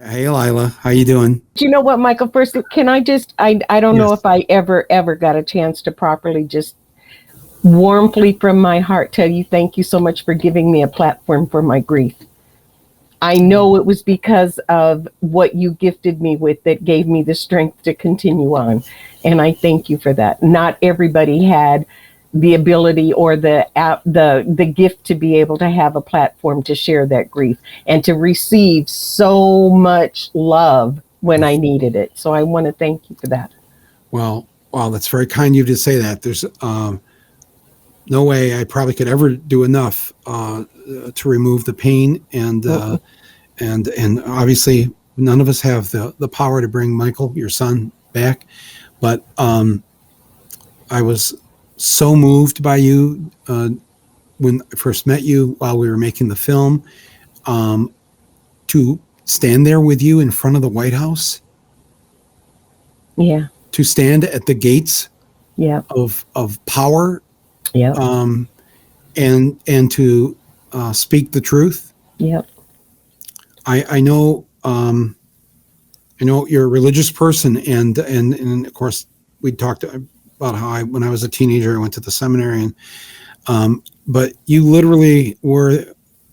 Hey, Lila, how you doing? Do you know what, Michael? First, can I don't know Yes. if I ever got a chance to properly just warmly from my heart tell you thank you so much for giving me a platform for my grief. I know it was because of what you gifted me with that gave me the strength to continue on. And I thank you for that. Not everybody had the ability or the gift to be able to have a platform to share that grief and to receive so much love when I needed it. So I want to thank you for that. Well, that's very kind of you to say that. There's no way I probably could ever do enough to remove the pain, and obviously none of us have the power to bring Michael, your son, back. But I was so moved by you when I first met you while we were making the film, to stand there with you in front of the White House. Yeah. To stand at the gates of power, and to speak the truth. Yep. I know you're a religious person, and of course we talked about how when I was a teenager I went to the seminary, and but you literally were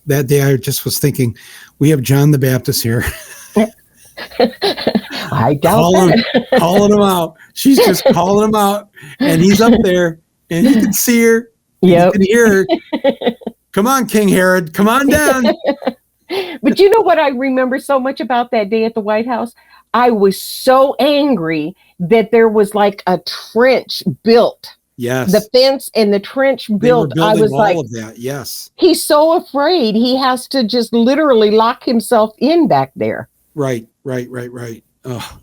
that day. I just was thinking, we have John the Baptist here. I doubt calling him out. She's just calling him out, and he's up there, and he can see her. Yep. You can hear her. Come on, King Herod, come on down. But you know what I remember so much about that day at the White House? I was so angry that there was like a trench built. Yes. The fence and the trench built. I was all like, of that. Yes. He's so afraid he has to just literally lock himself in back there. Right. Oh,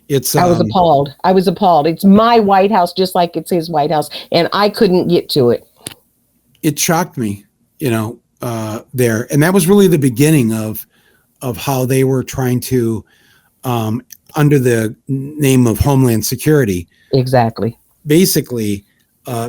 I was appalled. It's my White House, just like it's his White House, and I couldn't get to it. It shocked me, there, and that was really the beginning of how they were trying to, under the name of Homeland Security, exactly, basically,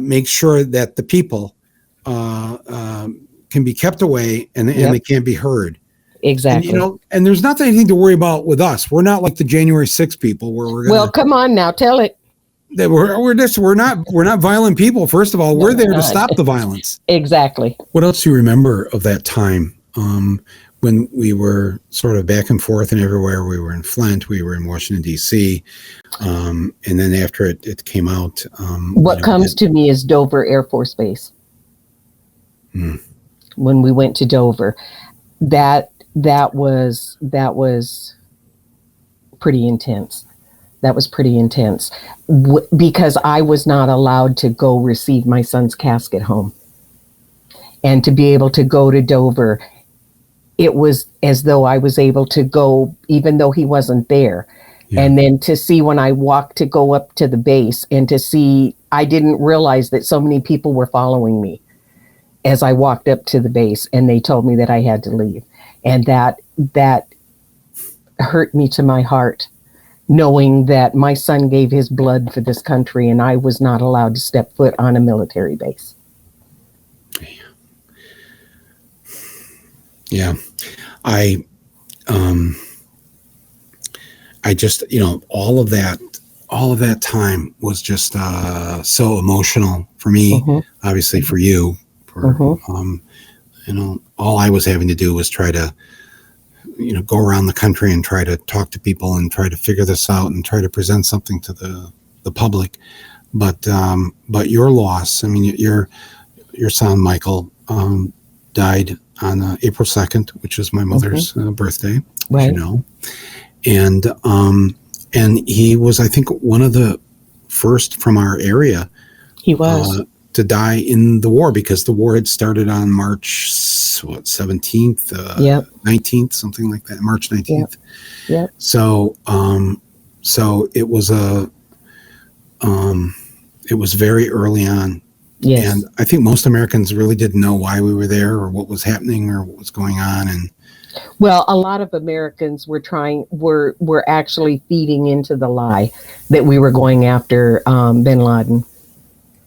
make sure that the people can be kept away and they can't be heard. Exactly. And there's not anything to worry about with us. We're not like the January 6th people where we're well, come on now, tell it. That we're not violent people. First of all, we're there to stop the violence. Exactly. What else do you remember of that time when we were sort of back and forth and everywhere? We were in Flint, we were in Washington, D.C., and then after it came out. What comes to me is Dover Air Force Base. When we went to Dover, that was pretty intense. That was pretty intense because I was not allowed to go receive my son's casket home. And to be able to go to Dover, it was as though I was able to go, even though he wasn't there. Yeah. And then to see when I walked to go up to the base and to see, I didn't realize that so many people were following me as I walked up to the base, and they told me that I had to leave. And that hurt me to my heart, knowing that my son gave his blood for this country and I was not allowed to step foot on a military base. Yeah. I just, all of that time was just so emotional for me, obviously for you, all I was having to do was try to, go around the country and try to talk to people and try to figure this out and try to present something to the public. But your loss, I mean, your son, Michael, died on April 2nd, which is my mother's birthday, right. And he was, I think, one of the first from our area. He was. To die in the war, because the war had started on March 17th, 19th, something like that, March 19th. Yep. So it was it was very early on. Yes. And I think most Americans really didn't know why we were there or what was happening or what was going on. And well, a lot of Americans were actually feeding into the lie that we were going after bin Laden.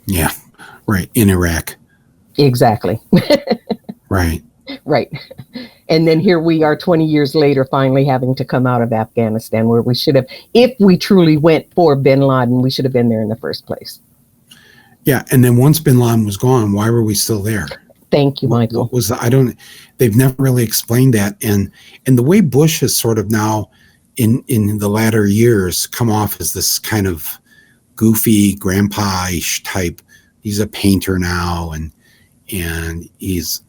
Yeah. Right. In Iraq. Exactly. Right. Right. And then here we are 20 years later, finally having to come out of Afghanistan, where we should have, if we truly went for bin Laden, we should have been there in the first place. Yeah. And then once bin Laden was gone, why were we still there? Thank you, Michael. What was they've never really explained that. And the way Bush has sort of now in the latter years come off as this kind of goofy grandpa-ish type. He's a painter now, and he's,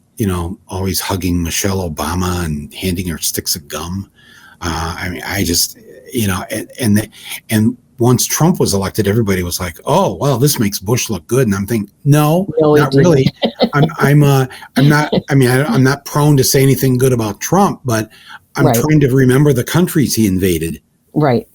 always hugging Michelle Obama and handing her sticks of gum. I mean, I just, and once Trump was elected, everybody was like, "Oh, well, this makes Bush look good." And I'm thinking, no, not really. I'm not. I mean, I'm not prone to say anything good about Trump, but I'm trying to remember the countries he invaded. Right.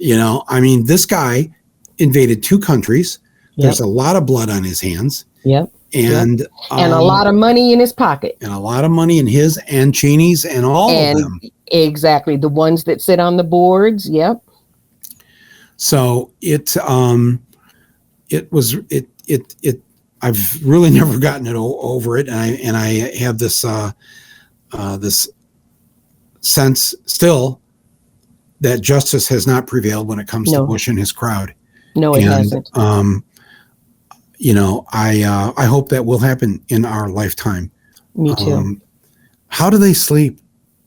I mean, this guy invaded 2 countries. Yep. There's a lot of blood on his hands. Yep. And a lot of money in his pocket. And a lot of money in his and Cheney's and all of them. Exactly. The ones that sit on the boards. Yep. So I've really never gotten it over it. And I have this, this sense still that justice has not prevailed when it comes to Bush and his crowd. No, it hasn't. I hope that will happen in our lifetime. Me too. How do they sleep?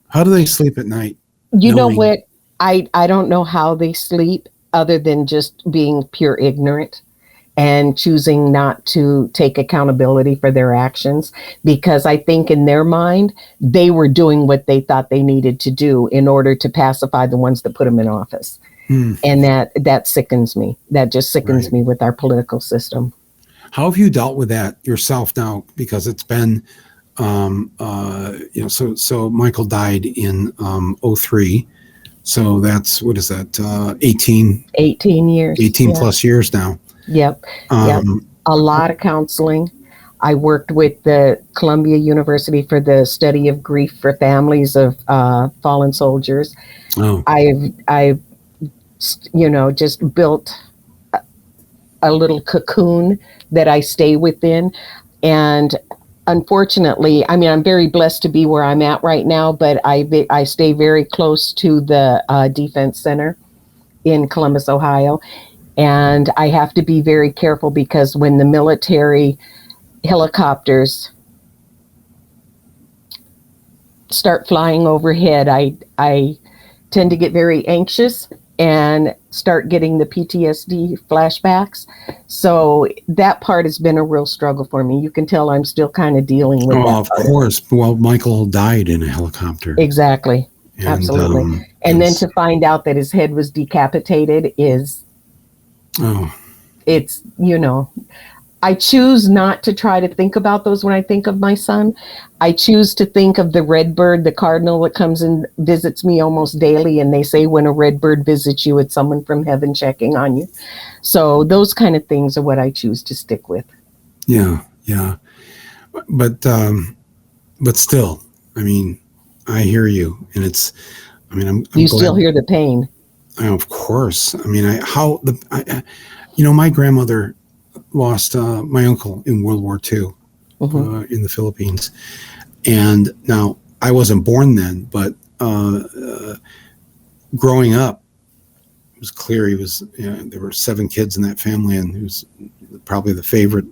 How do they sleep at night? You know what? I don't know how they sleep other than just being pure ignorant and choosing not to take accountability for their actions, because I think in their mind, they were doing what they thought they needed to do in order to pacify the ones that put them in office. And that sickens me. That just sickens me with our political system. How have you dealt with that yourself now? Because it's been, so Michael died in 2003. So that's, what is that? 18 years. 18 plus years now. Yep. A lot of counseling. I worked with the Columbia University for the study of grief for families of fallen soldiers. Oh. I've just built a little cocoon that I stay within. And unfortunately, I mean, I'm very blessed to be where I'm at right now, but I stay very close to the Defense Center in Columbus, Ohio. And I have to be very careful because when the military helicopters start flying overhead, I tend to get very anxious and start getting the PTSD flashbacks. So that part has been a real struggle for me. You can tell I'm still kind of dealing with that. Of course. Well, Michael died in a helicopter. Exactly. And, absolutely. And then to find out that his head was decapitated is, it's, I choose not to try to think about those when I think of my son. I choose to think of the red bird, the cardinal that comes and visits me almost daily. And they say when a red bird visits you, it's someone from heaven checking on you. So those kind of things are what I choose to stick with. Yeah. Yeah. But still, I mean, I hear you, and it's, I mean, I'm still hear the pain. Of course. I mean, my grandmother lost my uncle in World War II in the Philippines. And now I wasn't born then, but growing up, it was clear there were 7 kids in that family, and he was probably the favorite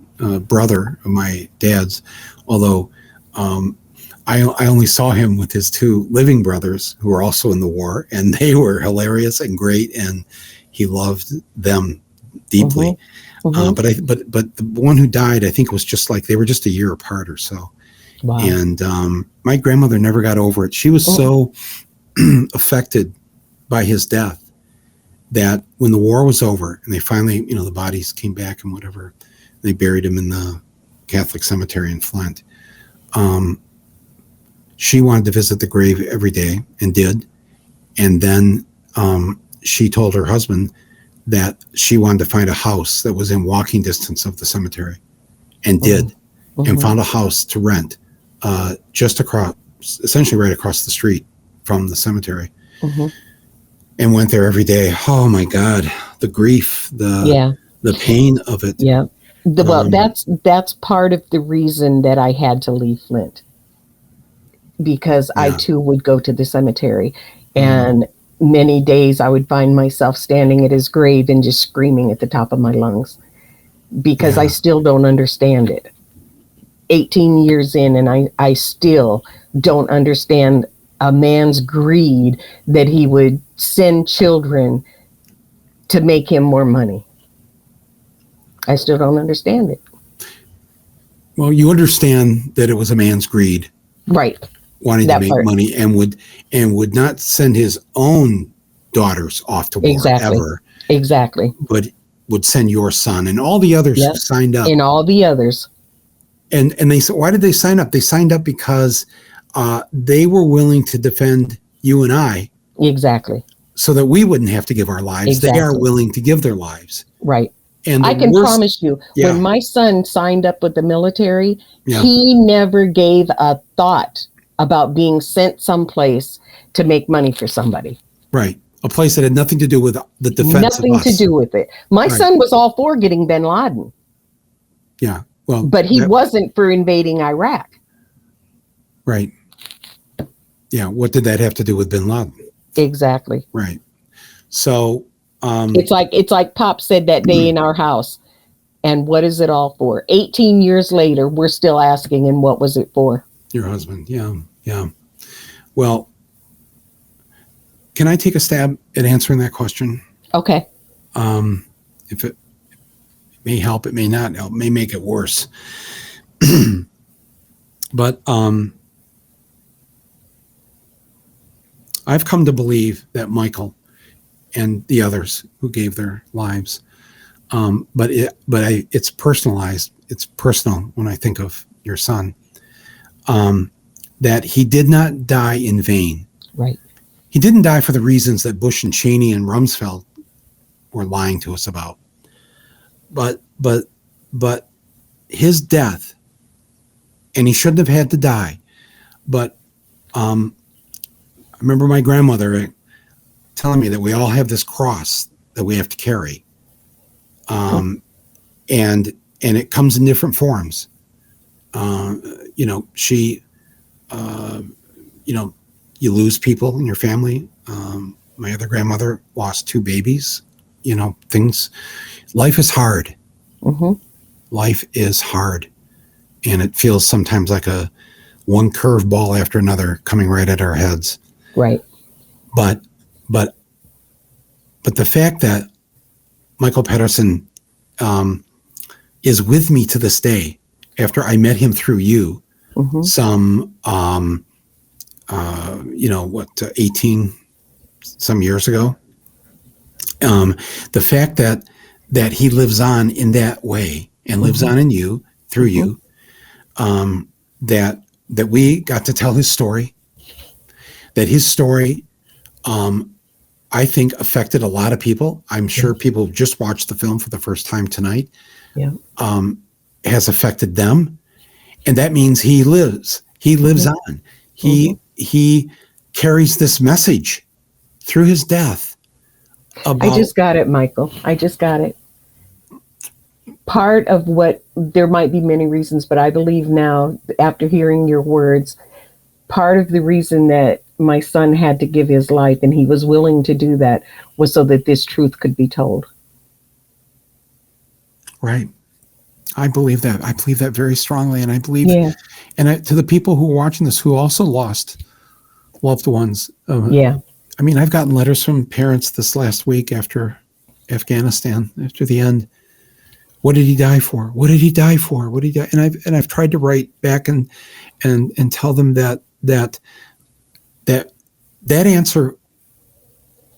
brother of my dad's. Although I only saw him with his 2 living brothers who were also in the war, and they were hilarious and great, and he loved them deeply. But the one who died, I think, was just like they were just a year apart or so. Wow. And my grandmother never got over it. She was so affected by his death that when the war was over and they finally, the bodies came back and whatever, they buried him in the Catholic cemetery in Flint. She wanted to visit the grave every day and did. And then she told her husband that she wanted to find a house that was in walking distance of the cemetery, and did, and found a house to rent just across, essentially right across the street from the cemetery, and went there every day. Oh my God, the grief, the pain of it. Yeah. Well, that's part of the reason that I had to leave Flint. because I Yeah. too would go to the cemetery, and many days I would find myself standing at his grave and just screaming at the top of my lungs because I Yeah. still don't understand it. 18 years in, and I still don't understand a man's greed that he would send children to make him more money. I still don't understand it. Well, you understand that it was a man's greed, Right. wanting to That make part. money, and would not send his own daughters off to war Exactly. ever, Exactly. but would send your son and all the others Yep. who signed up. And all the others. And they said, why did they sign up? They signed up because they were willing to defend you and I, Exactly. so that we wouldn't have to give our lives. They are Exactly. willing to give their lives. Right. And I can promise you, Yeah. when my son signed up with the military, Yeah. he never gave a thought about being sent someplace to make money for somebody. Right. A place that had nothing to do with the defense Nothing of us. to do with it. My Right. son was all for getting bin Laden, Yeah. Well, but he wasn't for invading Iraq. Right. Yeah. What did that have to do with bin Laden? Exactly. Right. So It's like Pop said that day in our house. And what is it all for? 18 years later, we're still asking, and what was it for? your husband. Yeah. Yeah. Well, can I take a stab at answering that question? Okay. If it may help, it may not help, may make it worse. But I've come to believe that Michael and the others who gave their lives, it's personalized. It's personal when I think of your son, that he did not die in vain. Right. He didn't die for the reasons that Bush and Cheney and Rumsfeld were lying to us about. But his death, and he shouldn't have had to die. But I remember my grandmother telling me that we all have this cross that we have to carry, and it comes in different forms. You lose people in your family. My other grandmother lost 2 babies. Life is hard. Mm-hmm. Life is hard. And it feels sometimes like one curveball after another coming right at our heads. Right. But the fact that Michael Pedersen is with me to this day, after I met him through you, Mm-hmm. some 18 some years ago. The fact that he lives on in that way and lives on in you through you, that we got to tell his story, that his story, I think affected a lot of people. I'm sure people just watched the film for the first time tonight. Yeah. Has affected them. And that means he lives on. He carries this message through his death. I just got it, Michael. I just got it. Part of there might be many reasons, but I believe now, after hearing your words, part of the reason that my son had to give his life, and he was willing to do that, was so that this truth could be told. Right. I believe that. I believe that very strongly. And I believe, Yeah. To the people who are watching this, who also lost loved ones. Yeah. I mean, I've gotten letters from parents this last week after Afghanistan, after the end. What did he die for? What did he die for? What did he die? And I've tried to write back and tell them that answer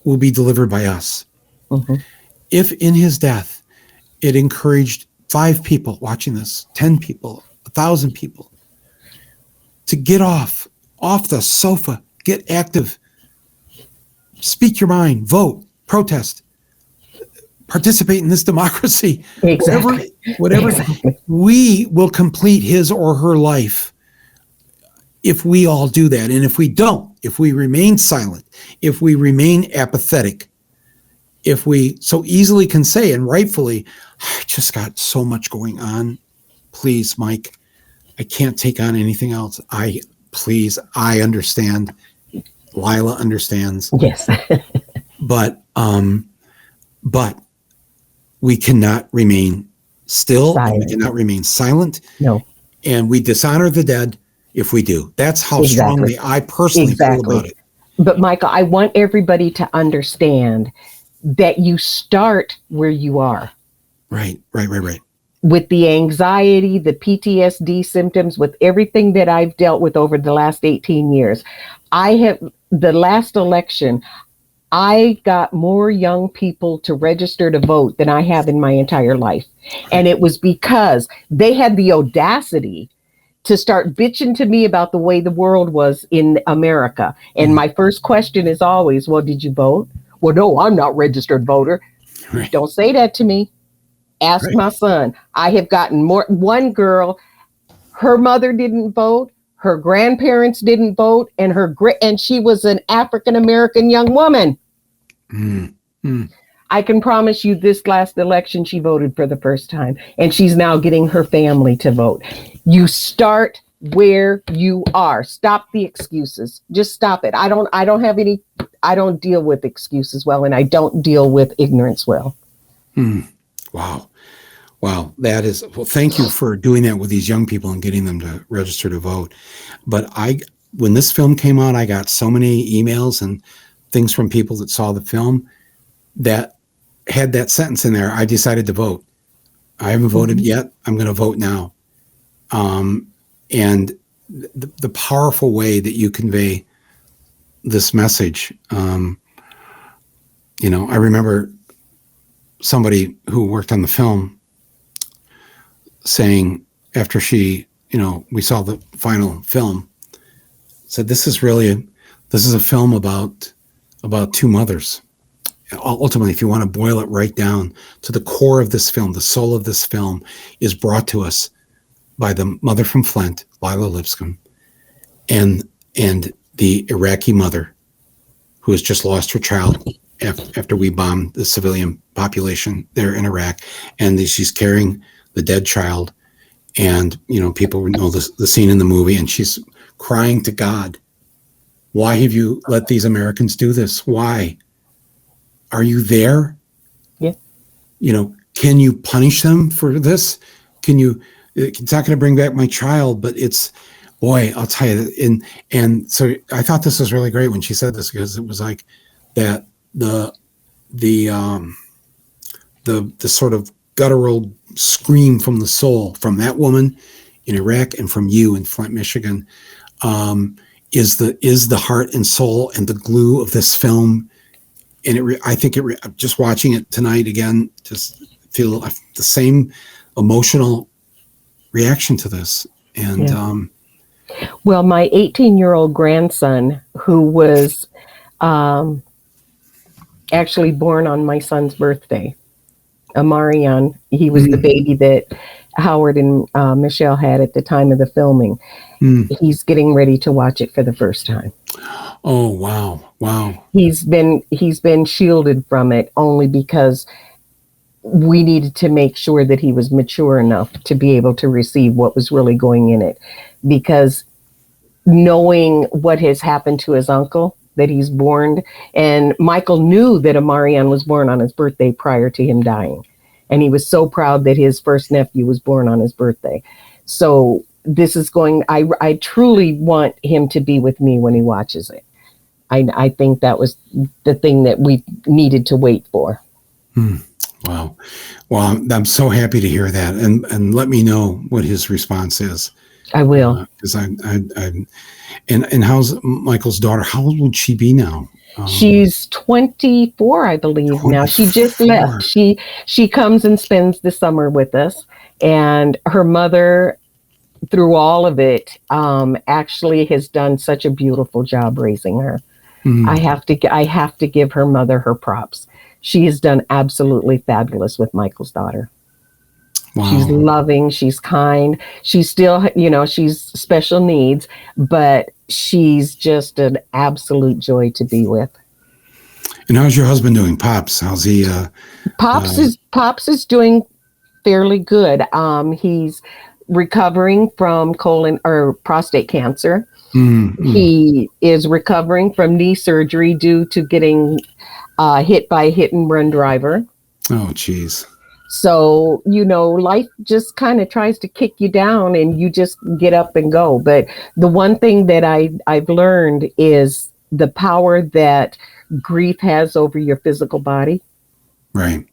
will be delivered by us. Mm-hmm. If in his death it encouraged 5 people watching this, 10 people, 1,000 people to get off the sofa, get active, speak your mind, vote, protest, participate in this democracy. Exactly. Whatever. Exactly. We will complete his or her life if we all do that. And if we don't, if we remain silent, if we remain apathetic, if we so easily can say, and rightfully, I just got so much going on. Please, Mike, I can't take on anything else. please. I understand. Lila understands. Yes. But we cannot remain still, Silent. and we cannot remain silent. No. And we dishonor the dead if we do. That's how Exactly. strongly I personally feel about it. But Michael, I want everybody to understand that you start where you are. Right. With the anxiety, the PTSD symptoms, with everything that I've dealt with over the last 18 years. The last election, I got more young people to register to vote than I have in my entire life. And it was because they had the audacity to start bitching to me about the way the world was in America. And my first question is always, well, did you vote? Well, no, I'm not a registered voter. Right. Don't say that to me. Ask my son. I have gotten more. One girl, her mother didn't vote. Her grandparents didn't vote. And she was an African-American young woman. I can promise you this last election, she voted for the first time. And she's now getting her family to vote. You start where you are. Stop the excuses. Just stop it. I don't deal with excuses well, and I don't deal with ignorance well. Wow. Thank you for doing that with these young people and getting them to register to vote. But when this film came out, I got so many emails and things from people that saw the film that had that sentence in there. I decided to vote. I haven't voted yet. I'm going to vote now. And the powerful way that you convey this message, I remember somebody who worked on the film saying after we saw the final film, said, this is a film about two mothers. Ultimately, if you want to boil it right down to the core of this film, the soul of this film is brought to us by the mother from Flint, Lila Lipscomb, and the Iraqi mother who has just lost her child after we bombed the civilian population there in Iraq. And she's carrying the dead child. And, people know the scene in the movie, and she's crying to God, why have you let these Americans do this? Why? Are you there? Yeah. Can you punish them for this? It's not going to bring back my child, but I'll tell you. And so I thought this was really great when she said this, because it was like that, the sort of guttural scream from the soul from that woman in Iraq and from you in Flint, Michigan, is the heart and soul and the glue of this film. And I think just watching it tonight again, just feel the same emotional reaction to this. And well, my 18-year-old grandson, who was actually born on my son's birthday, Amarian, he was the baby that Howard and Michelle had at the time of the filming. He's getting ready to watch it for the first time. Oh, wow. He's been shielded from it only because we needed to make sure that he was mature enough to be able to receive what was really going in it. Because knowing what has happened to his uncle, that he's born, and Michael knew that Amarian was born on his birthday prior to him dying. And he was so proud that his first nephew was born on his birthday. So this is I truly want him to be with me when he watches it. I think that was the thing that we needed to wait for. Wow. Well, I'm so happy to hear that. And let me know what his response is. I will. Because and how's Michael's daughter? How old would she be now? She's 24, I believe 24. Now. She just left. She comes and spends the summer with us. And her mother, through all of it, actually has done such a beautiful job raising her. I have to give her mother her props. She has done absolutely fabulous with Michael's daughter. Wow. She's loving, she's kind. She's still, she's special needs, but she's just an absolute joy to be with. And how's your husband doing, Pops? How's he? Pops is doing fairly good. He's recovering from colon or prostate cancer. He is recovering from knee surgery due to getting hit by a hit and run driver. Oh, geez. So, life just kind of tries to kick you down and you just get up and go. But the one thing that I've learned is the power that grief has over your physical body. Right.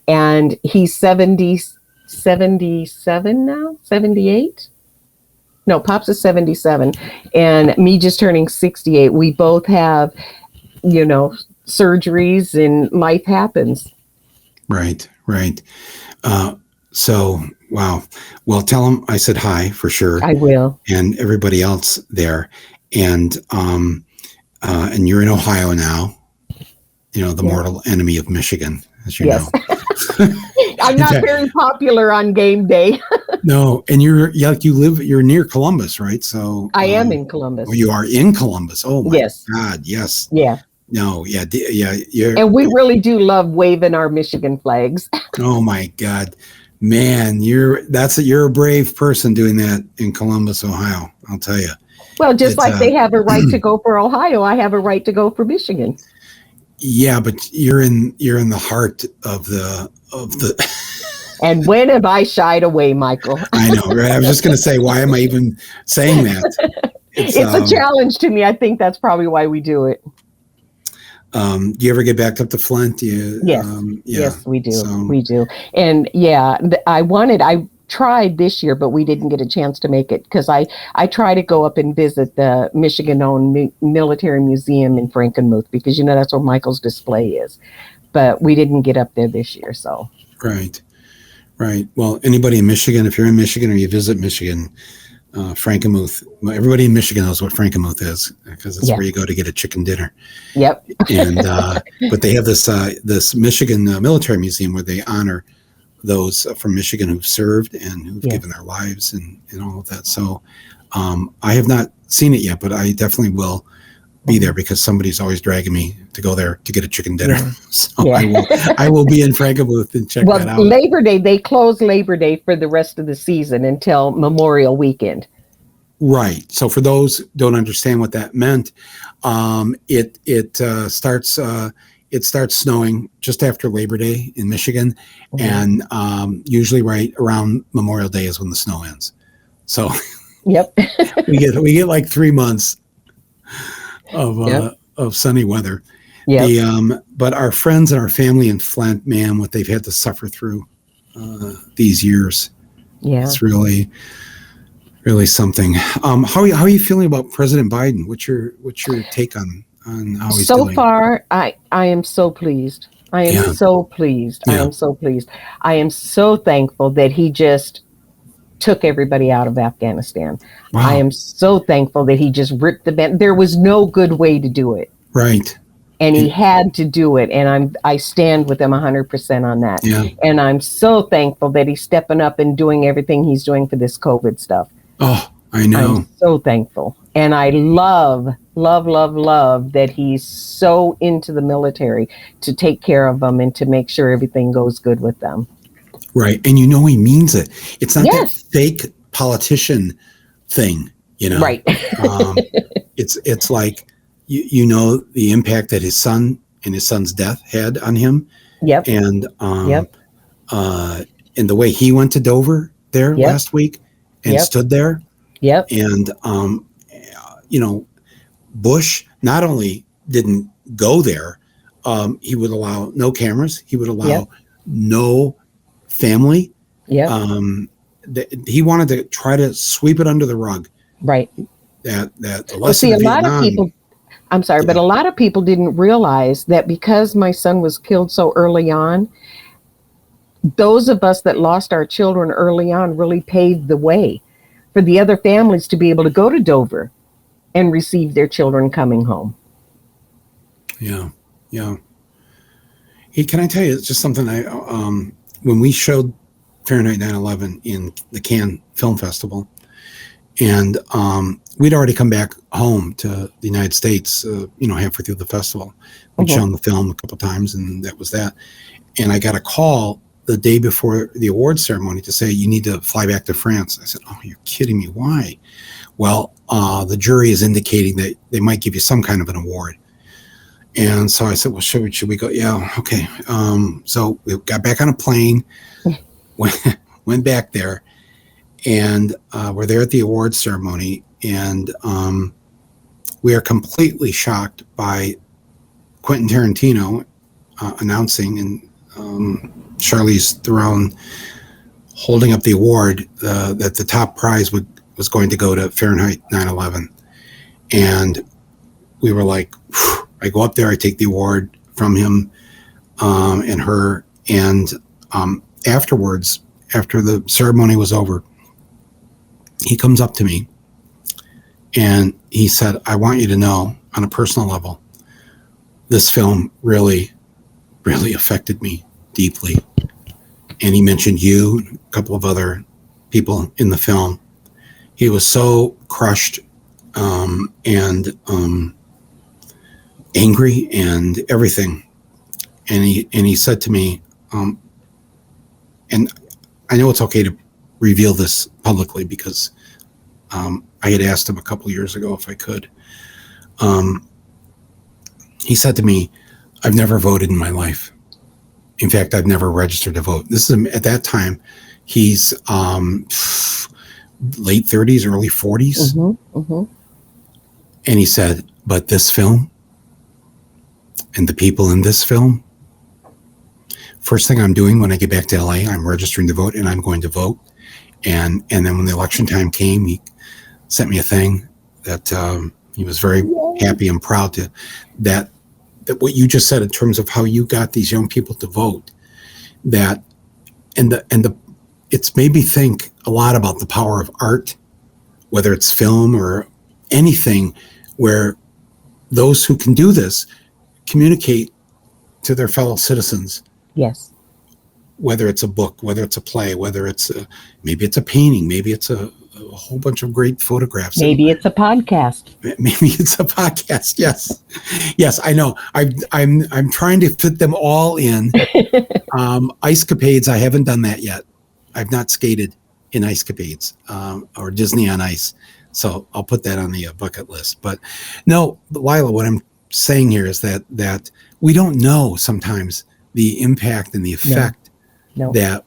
And he's 77 now, 78. No, Pops is 77 and me just turning 68. We both have, surgeries and life happens. Right. So, wow. Well, tell him I said hi for sure. I will. And everybody else there. And you're in Ohio now, the mortal enemy of Michigan, as you know. I'm not very popular on game day. No. And you're near Columbus, right? So I am in Columbus. Well, you are in Columbus. Oh my yes. God. Yes. Yeah. No. Yeah. And we really do love waving our Michigan flags. Oh my God, man. You're a brave person doing that in Columbus, Ohio. I'll tell you. Well, just like they have a right to go for Ohio, I have a right to go for Michigan. Yeah, but you're in the heart of the. And when have I shied away, Michael? I know, right? I was just going to say, why am I even saying that? It's a challenge to me. I think that's probably why we do it. Do you ever get back up to Flint? Yes, yes, we do. We do. And I tried this year, but we didn't get a chance to make it because I try to go up and visit the Michigan-owned military museum in Frankenmuth because, that's where Michael's display is. But we didn't get up there this year, so. Right. Well, anybody in Michigan, if you're in Michigan or you visit Michigan, Frankenmuth, everybody in Michigan knows what Frankenmuth is because it's where you go to get a chicken dinner. Yep. And but they have this Michigan military museum where they honor those from Michigan who've served and who've given their lives and all of that. So I have not seen it yet, but I definitely will be there because somebody's always dragging me to go there to get a chicken dinner. Yeah. So I will be in Frankenmuth and check that out. Well, Labor Day, they close Labor Day for the rest of the season until Memorial Weekend. Right. So for those who don't understand what that meant, it starts snowing just after Labor Day in Michigan, and usually right around Memorial Day is when the snow ends. So yep, we get like 3 months of sunny weather. Yeah. But our friends and our family in Flint, man, what they've had to suffer through these years. Yeah. It's really something. How are you feeling about President Biden? What's your take on how he's doing? So far, I am so pleased. I am so pleased. I am so pleased. I am so thankful that he just took everybody out of Afghanistan. Wow. I am so thankful that he just ripped the band. There was no good way to do it. Right. And he had to do it. And I stand with him 100% on that. Yeah. And I'm so thankful that he's stepping up and doing everything he's doing for this COVID stuff. Oh, I know. I'm so thankful. And I love that he's so into the military to take care of them and to make sure everything goes good with them. Right. And he means it. It's not that fake politician thing, Right. It's like, the impact that his son and his son's death had on him. Yep. And, and the way he went to Dover there last week and stood there. Yep. And, Bush not only didn't go there, he would allow no cameras. He would allow no family. Yeah. He wanted to try to sweep it under the rug. Right. That the lesson of Vietnam, a lot of people. I'm sorry, but a lot of people didn't realize that because my son was killed so early on, those of us that lost our children early on really paved the way for the other families to be able to go to Dover and receive their children coming home. Yeah. Hey, can I tell you, it's just something when we showed Fahrenheit 9/11 in the Cannes Film Festival, and we'd already come back home to the United States, halfway through the festival. We'd shown the film a couple of times, and that was that. And I got a call the day before the awards ceremony to say, you need to fly back to France. I said, oh, you're kidding me. Why? Well, the jury is indicating that they might give you some kind of an award. And so I said, well, should we go? Yeah, okay. So we got back on a plane, went back there, and we're there at the awards ceremony, and we are completely shocked by Quentin Tarantino announcing, and Charlize Theron holding up the award that the top prize was going to go to Fahrenheit 9/11. And we were like, whew. I go up there, I take the award from him and her, and afterwards, after the ceremony was over, he comes up to me and he said, I want you to know on a personal level, this film really, really affected me deeply. And he mentioned you, a couple of other people in the film. He was so crushed and angry and everything. And he said to me, and I know it's okay to reveal this publicly because I had asked him a couple of years ago if I could. He said to me, I've never voted in my life. In fact, I've never registered to vote. This is at that time, he's late 30s, early 40s. Mm-hmm, mm-hmm. And he said, but this film and the people in this film, first thing I'm doing when I get back to LA, I'm registering to vote and I'm going to vote. And then when the election time came, he sent me a thing that he was very happy and proud to that what you just said in terms of how you got these young people to vote, that it's made me think a lot about the power of art, whether it's film or anything, where those who can do this communicate to their fellow citizens. Yes. Whether it's a book, whether it's a play, whether it's maybe it's a painting, maybe it's a whole bunch of great photographs. Maybe it's a podcast. Maybe it's a podcast. Yes, yes, I know. I'm trying to fit them all in. Ice Capades, I haven't done that yet. I've not skated in Ice Capades or Disney on Ice, so I'll put that on the bucket list. But no, Lila, what I'm saying here is that we don't know sometimes the impact and the effect that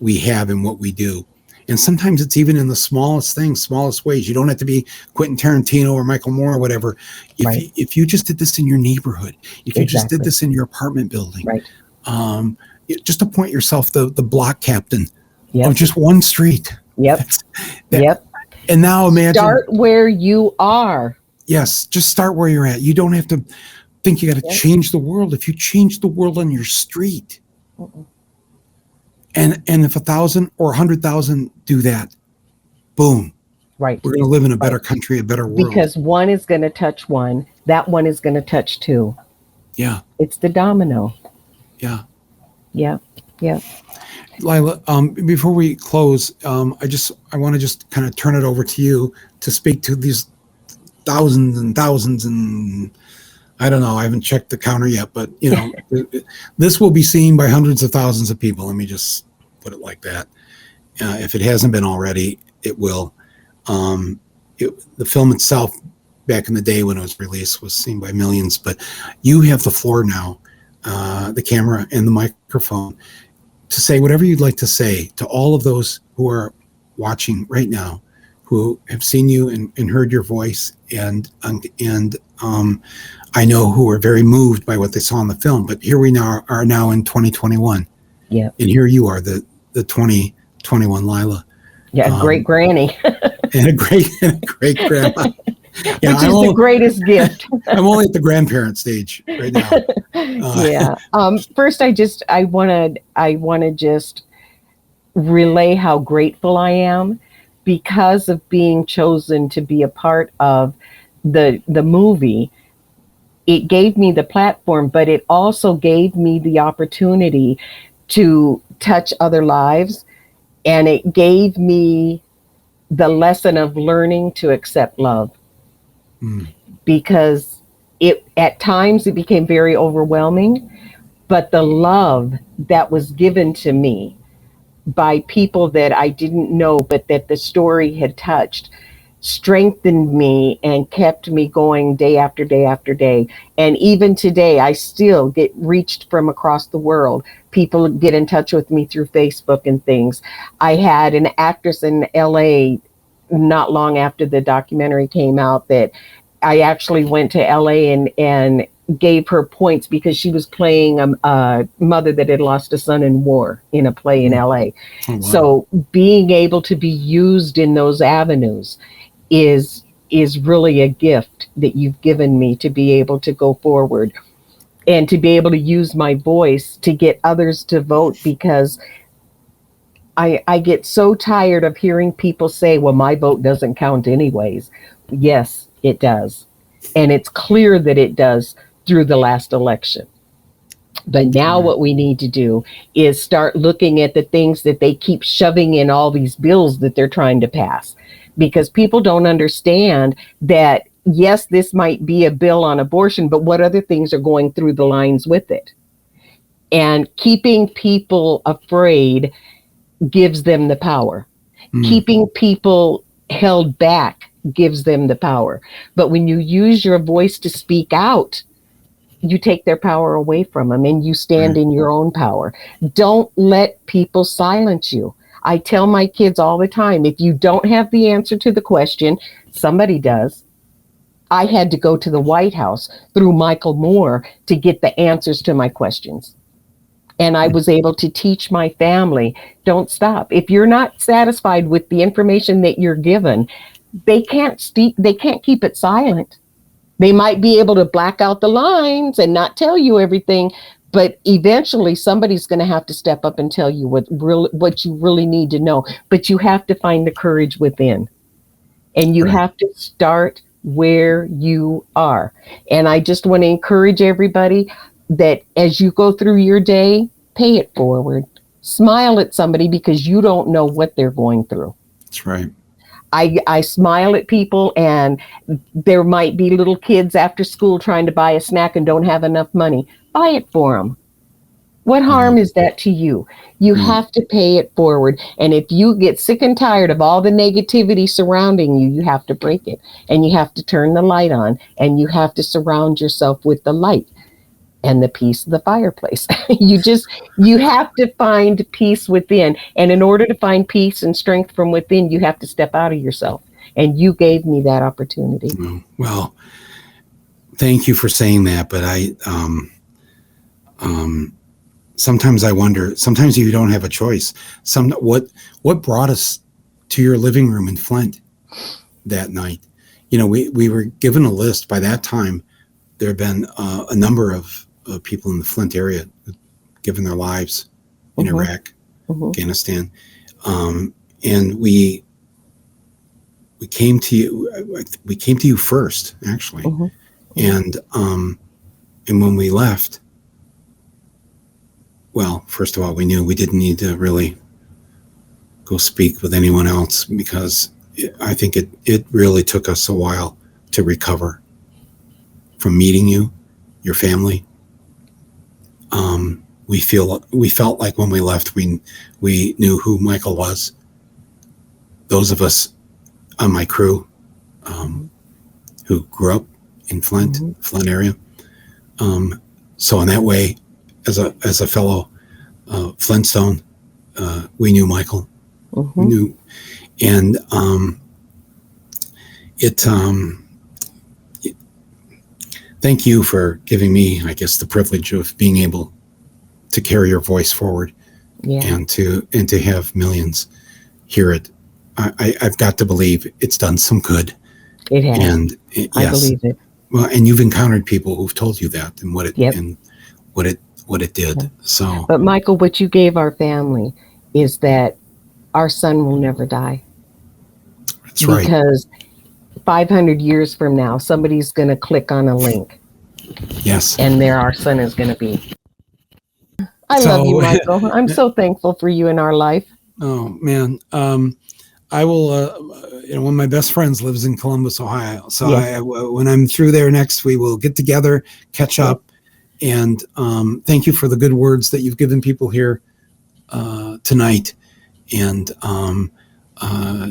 we have in what we do. And sometimes it's even in the smallest things, smallest ways. You don't have to be Quentin Tarantino or Michael Moore or whatever. If you just did this in your neighborhood, if you just did this in your apartment building, just appoint yourself the block captain of just one street. Yep. And now imagine. Start where you are. Yes, just start where you're at. You don't have to think you got to change the world. If you change the world on your street, and if 1,000 or 100,000 do that, boom. Right. We're going to live in a better country, a better world. Because one is going to touch one, that one is going to touch two. Yeah. It's the domino. Yeah. Yeah. Yeah. Lila, before we close, I want to just kind of turn it over to you to speak to these thousands and thousands, and I don't know, I haven't checked the counter yet, but you know, this will be seen by hundreds of thousands of people. Let me just put it like that. If it hasn't been already, it will. The film itself, back in the day when it was released, was seen by millions, but you have the floor now, the camera and the microphone, to say whatever you'd like to say to all of those who are watching right now, who have seen you and heard your voice, and I know who are very moved by what they saw in the film. But here we are now in 2021. Yeah. And here you are, the 2021 Lila. Yeah, a great granny. and a great grandma. Yeah, which is the greatest gift. I'm only at the grandparent stage right now. First, I want to just relay how grateful I am because of being chosen to be a part of the movie. It gave me the platform, but it also gave me the opportunity to touch other lives, and it gave me the lesson of learning to accept love. Because at times it became very overwhelming, but the love that was given to me by people that I didn't know, but that the story had touched, strengthened me and kept me going day after day after day. And even today, I still get reached from across the world. People get in touch with me through Facebook and things. I had an actress in LA not long after the documentary came out that I actually went to LA and gave her points because she was playing a mother that had lost a son in war in a play in LA. Oh, wow. So being able to be used in those avenues is really a gift that you've given me to be able to go forward and to be able to use my voice to get others to vote, because I get so tired of hearing people say, well, my vote doesn't count anyways. Yes, it does. And it's clear that it does through the last election. But now what we need to do is start looking at the things that they keep shoving in all these bills that they're trying to pass, because people don't understand that, yes, this might be a bill on abortion, but what other things are going through the lines with it? And keeping people afraid gives them the power. Keeping people held back gives them the power. But when you use your voice to speak out, you take their power away from them and you stand in your own power. Don't let people silence you. I tell my kids all the time, if you don't have the answer to the question, somebody does. I had to go to the White House through Michael Moore to get the answers to my questions. And I was able to teach my family, don't stop. If you're not satisfied with the information that you're given, they can't keep it silent. They might be able to black out the lines and not tell you everything, but eventually somebody's going to have to step up and tell you what you really need to know. But you have to find the courage within, and you have to start where you are. And I just want to encourage everybody that as you go through your day, pay it forward. Smile at somebody, because you don't know what they're going through. That's right. I smile at people, and there might be little kids after school trying to buy a snack and don't have enough money. Buy it for them. What harm is that to you? You have to pay it forward. And if you get sick and tired of all the negativity surrounding you, you have to break it. And you have to turn the light on, and you have to surround yourself with the light and the peace of the fireplace. You have to find peace within. And in order to find peace and strength from within, you have to step out of yourself. And you gave me that opportunity. Well, thank you for saying that. But sometimes I wonder, sometimes you don't have a choice. What brought us to your living room in Flint that night? We were given a list. By that time, there have been a number of people in the Flint area given their lives in Iraq, Afghanistan, and we came to you. We came to you first, actually, and when we left, well, first of all, we knew we didn't need to really go speak with anyone else, because I think it really took us a while to recover from meeting you, your family. We felt like when we left, we knew who Michael was. Those of us on my crew who grew up in Flint area. So in that way, as a fellow Flintstone, we knew Michael. We knew, and thank you for giving me, I guess, the privilege of being able to carry your voice forward, and to have millions hear it. I've got to believe it's done some good. It has. And I believe it. Well, and you've encountered people who've told you that and what it did. So, but Michael, what you gave our family is that our son will never die. That's right. Because 500 years from now, somebody's going to click on a link. Yes. And there our son is going to be. I love you, Michael. I'm so thankful for you in our life. Oh, man. I will, one of my best friends lives in Columbus, Ohio. So when I'm through there next, we will get together, catch up. And thank you for the good words that you've given people here tonight. And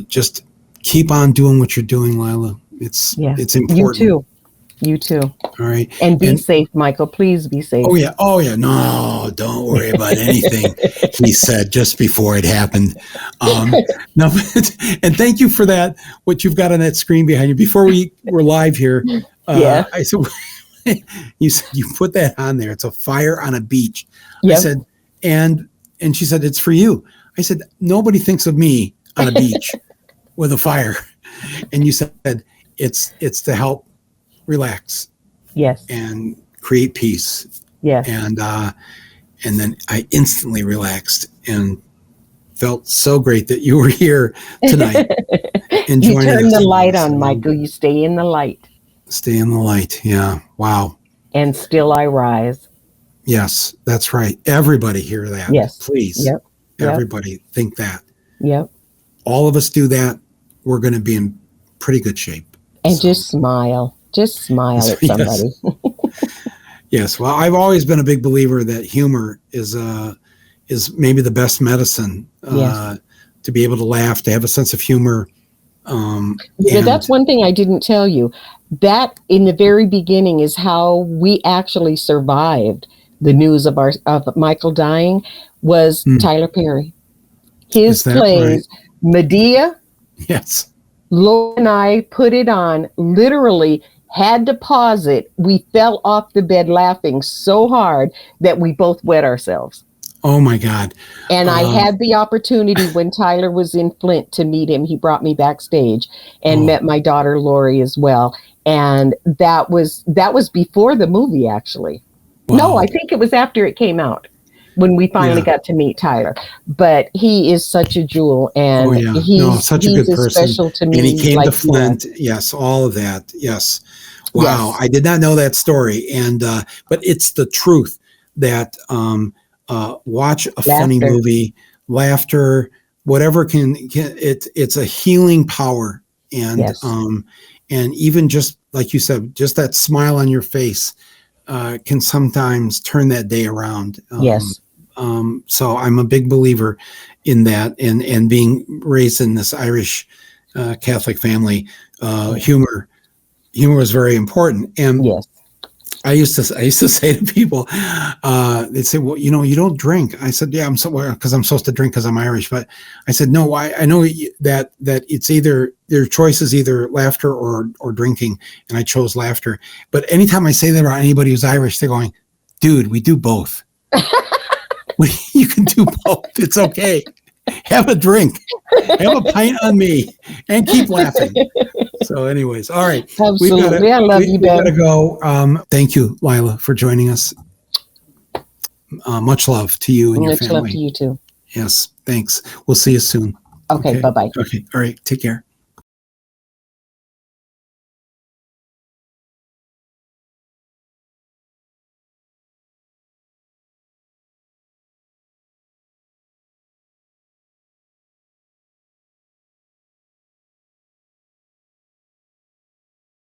just keep on doing what you're doing, Lila. It's important. You too. All right. And be safe, Michael. Please be safe. Oh yeah. No, don't worry about anything. He said just before it happened. No, and thank you for that. What you've got on that screen behind you. Before we were live here, I said, you put that on there. It's a fire on a beach. Yep. I said, and she said, it's for you. I said, nobody thinks of me on a beach with a fire. And you said, it's to help relax. Yes. And create peace. Yes. And then I instantly relaxed and felt so great that you were here tonight. And you turn the light on, Michael. You stay in the light. Stay in the light. Yeah. Wow. And still I rise. Yes, that's right. Everybody hear that. Yes. Please. Yep. Everybody think that. Yep. All of us do that. We're going to be in pretty good shape. And just smile. Just smile at somebody. Yes. Well, I've always been a big believer that humor is maybe the best medicine. To be able to laugh, to have a sense of humor. That's one thing I didn't tell you. That in the very beginning is how we actually survived the news of Michael dying. Was Tyler Perry. His plays, right? Medea. Yes. Laura and I put it on, literally had to pause it. We fell off the bed laughing so hard that we both wet ourselves. Oh my God. And I had the opportunity when Tyler was in Flint to meet him. He brought me backstage and met my daughter Lori as well. And that was before the movie, actually. Wow. No, I think it was after it came out when we finally got to meet Tyler. But he is such a jewel, and he's such a good person. Special to me. And he came to Flint. Yes, all of that. Yes. Wow. Yes. I did not know that story. And but it's the truth that watch a funny movie, laughter, whatever it's a healing power. And and even just like you said, just that smile on your face can sometimes turn that day around. So I'm a big believer in that, and being raised in this Irish Catholic family, humor is very important. And I used to say to people, they'd say, well, you don't drink. I said, yeah, because I'm supposed to drink because I'm Irish. But I said, no, I know that it's either, their choice is either laughter or drinking. And I chose laughter. But anytime I say that about anybody who's Irish, they're going, dude, we do both. You can do both. It's okay. Have a drink. Have a pint on me and keep laughing. So anyways, all right. Absolutely. I love you, Ben. We gotta go. Thank you, Lila, for joining us. Much love to you and your family. Much love to you too. Yes, thanks. We'll see you soon. Okay, bye-bye. Okay, all right. Take care.